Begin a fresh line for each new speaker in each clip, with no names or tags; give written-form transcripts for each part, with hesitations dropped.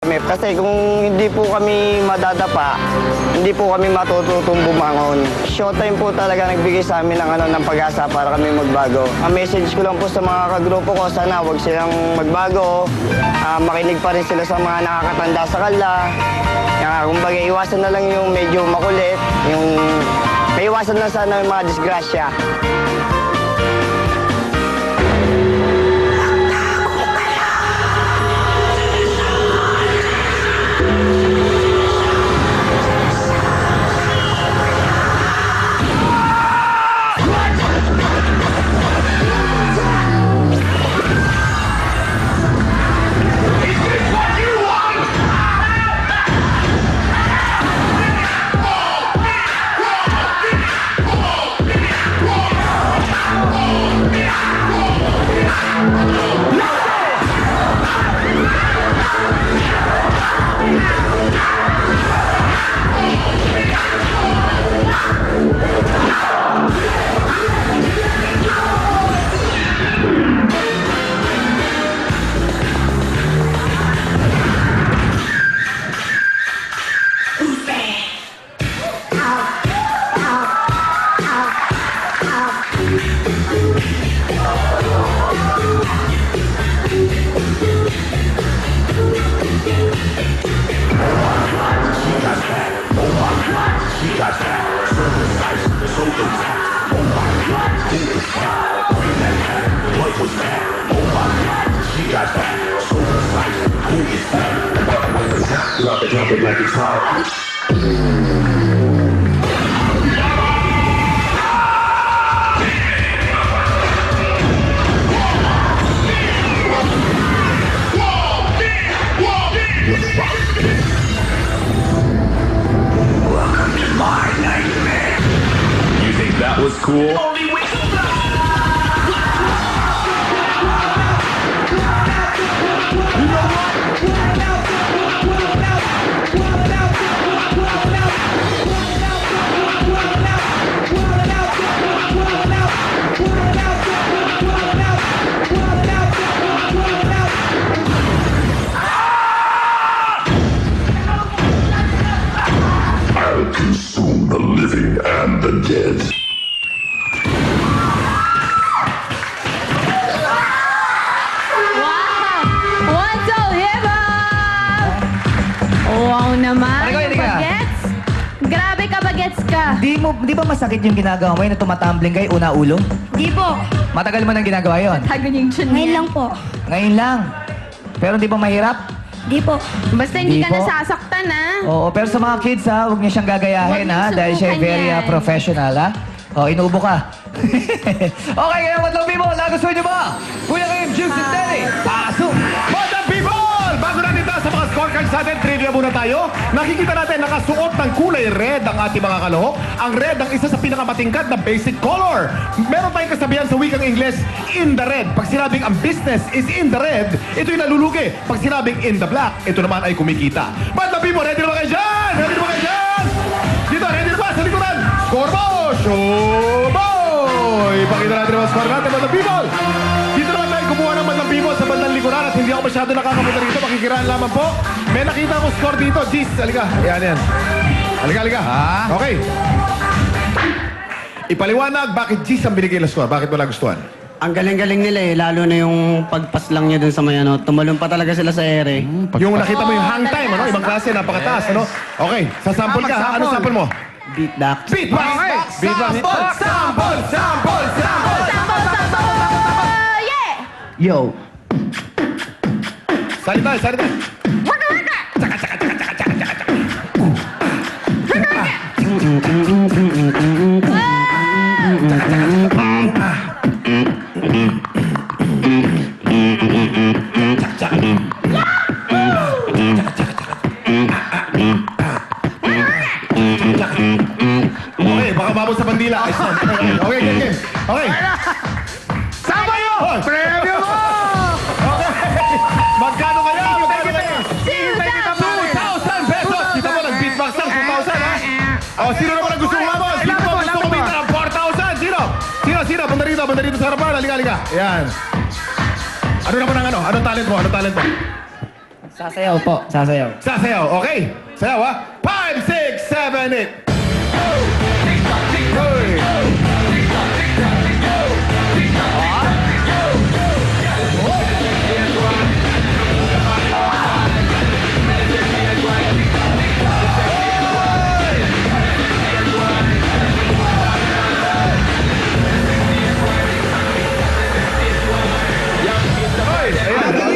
Kasi kung hindi po kami madadapa, hindi po kami matututong bumangon. Showtime po talaga nagbigay sa amin ng pag-asa para kami magbago. Ang message ko lang po sa mga kagrupo ko, sana huwag silang magbago. Makinig pa rin sila sa mga nakakatanda sa kanila. Kumbaga, iwasan na lang yung medyo makulit. Iwasan na sana yung mga disgrasya.
Drop it like it's hot. Welcome to my nightmare. You think that was cool? I'll consume the living and the dead.
Wow! What's so hibang? Wow naman.
Ano
Yung
ka?
bagets. Grabe ka, bagets ka.
Di ba masakit yung ginagawa mo yun na tumatumbling kayo una ulo?
Di po.
Matagal mo nang ginagawa yon?
Tago niya yung tune
Ngayon
niya.
lang po.
Ngayon lang. Pero di ba mahirap?
Di po.
Basta hindi
Di
ka
po.
nasasaktan, ha?
Oo, pero sa mga kids ha, huwag niyo siyang gagayahin
Huwag niyong
ha, dahil siya ay
subukan
very
yan.
professional ha. O, inuubo ka. Okay, kaya Madlang People, nagustuhan niyo ba? Kuya Kim, Juice and Daddy, pasok!
Madlang People! Bago natin tayo sa mga scorecards natin, trivia muna tayo. Nakikita natin nakasuot ng kulay red ang ating mga kalahok. Ang red ang isa sa pinakamatingkad na basic color. Meron tayong kasabihan sa wikang Ingles, in the red. Pag sinabing ang business is in the red, ito'y nalulugi. Pag sinabing in the black, ito naman ay kumikita. Madlang People, ready na ba kayo dyan? Ready na ba kayo dyan? Dito, ready na ba? Sa likuran. Score mo! Show boy! Pakita natin ang score natin, Madlang People. Dito naman tayo kumuha ng Madlang People sa bandang likuran at hindi ako masyado nakakapunta rito. Makikiraan lamang po. May nakita akong score dito. Jeez, halika. Ayan, yan. Halika. Okay. Ipaliwanag, bakit Jeez ang binigay na score? Bakit mo nagustuhan?
Ang galing-galing nila lalo na yung pagpas lang niya dun sa may tumalon pa talaga sila sa ere.
Yung nakita mo yung hang time, ano? Ibang klase, napakataas, ano? Okay, sasample ka, ha? Ano sample mo?
Beatbox.
Beatbox! Beatbox! Sample!
Yeah!
Yo,
Salita! Okay, baka mabot sa bandila. Okay, game. Okay. Sama yun! Premyo mo! Okay. Magkano kaya? 2,000 pesos! Kita mo, nag-beatbox lang. 2,000, ha? O, sino naman ang gusto umabot? Sino ba gusto kumita ng 4,000? Sino? Punta rito sa harapan. Halika. Yan. Ano naman ang ano? Anong talent mo?
Sasayaw po, sasayaw.
Sasayaw, okay? Sayaw ha? 5, 6, 7, 8.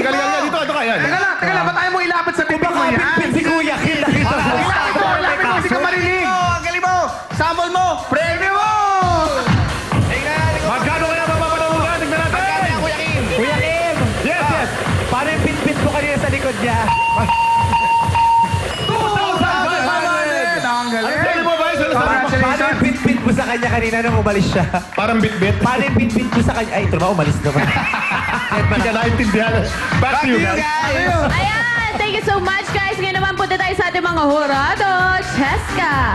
Galing dito, ito ka yan.
Teka lang, ba't ayaw mo ilapit sa bibig mo yan?
Si Kuya Kim, nakita ko.
Hindi ka marinig.
Ang galing mo! Sample mo!
Premyo mo!
Magkano kaya mapapanalunan? Tignan natin.
Kuya Kim!
Kuya Kim!
Yes, yes.
Paano yung pit-pit mo kanina sa likod niya?
2,500! Ang
Ano
galing!
sabi mo, Vice? Ano sabi mo?
Congratulations.
Paano yung pit-pit mo sa kanya kanina nung umalis siya?
Parang bit-bit.
Paano yung pit-pit mo sa kanya? Ay, ito naman, umalis naman.
Hindi ka naintindihan. Back to you guys.
Ayan! Thank you so much, guys. Ngayon naman punta tayo sa ating mga hurado. Cheska!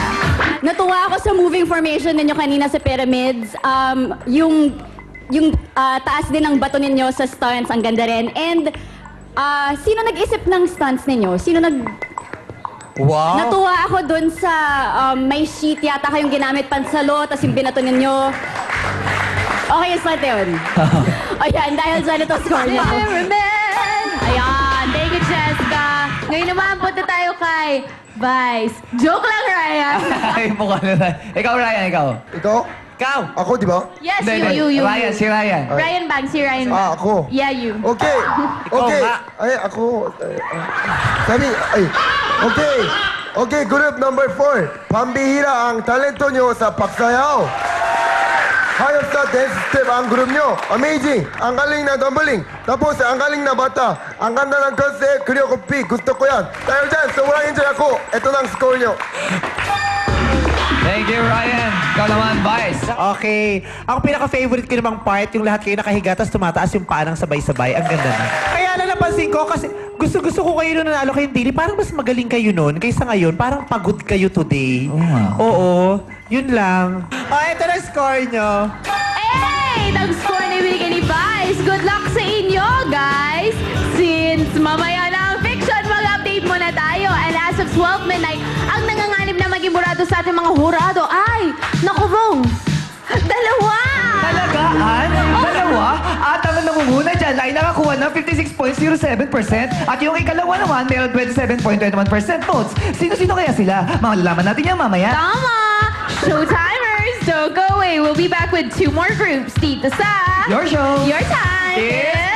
Natuwa ako sa moving formation ninyo kanina sa pyramids. Yung taas din ng bato ninyo sa stunts, ang ganda rin. And sino nag-isip ng stunts ninyo?
Wow!
Natuwa ako dun sa may sheet yata kayong ginamit pansalo, tapos yung binato ninyo. Okay, yung stunt yun. Ayan, dahil dyan ito score niyo.
Ayan! Thank you, Cheska. Ngayon naman punta tayo kay Vice. Joke lang, Ryan.
Ay, mukha na tayo. Ikaw, Ryan, ikaw.
Ikaw?
Ikaw!
Ako, di ba?
Yes,
Hindi,
you.
Ryan, si Ryan.
Ryan Bang, si Ryan Bang.
Ako.
Yeah, you.
Okay. Okay.
nga.
Ay, ako. Sabi, ay. Okay. Okay, group number 4. Pambihira ang talento nyo sa pagsayaw. Hayop sa dance step ang group nyo. Amazing. Ang galing na tumbling. Tapos, ang galing na bata. Ang ganda ng concept, choreography. Gusto ko yan. Dahil dyan, sobrang enjoy ako. Ito lang score nyo.
Thank you, Ryan. Ikaw naman, Vice.
Okay. Ang pinaka-favorite ko namang part, yung lahat kayo nakahiga, tapos tumataas yung paa ng sabay-sabay. Ang ganda na. Kaya lang napansin ko, kasi gusto ko kayo nung nanalo kayong daily. Parang mas magaling kayo nun kaysa ngayon. Parang pagod kayo today.
Oo nga.
Oo. Yun lang. Oh, ito na score nyo.
Hey! Nag-score na ibigay ni Vice. Good luck sa inyo, guys! Since mamaya na ang fiction, mag-update muna tayo. And as of 12 midnight, ang nanganganib na maging murado sa ating mga hurado ay, naku, wrong! Dalawa!
Talagaan? Dalawa? At ang namumuna dyan ay nakakuha ng 56.07%. At yung ikalawa naman, meron 27.21% votes. Sino-sino kaya sila? Malalaman natin yan mamaya.
Tama! Showtimers, don't go away. We'll be back with 2 more groups. Dito sa...
Your show.
Your time.
It's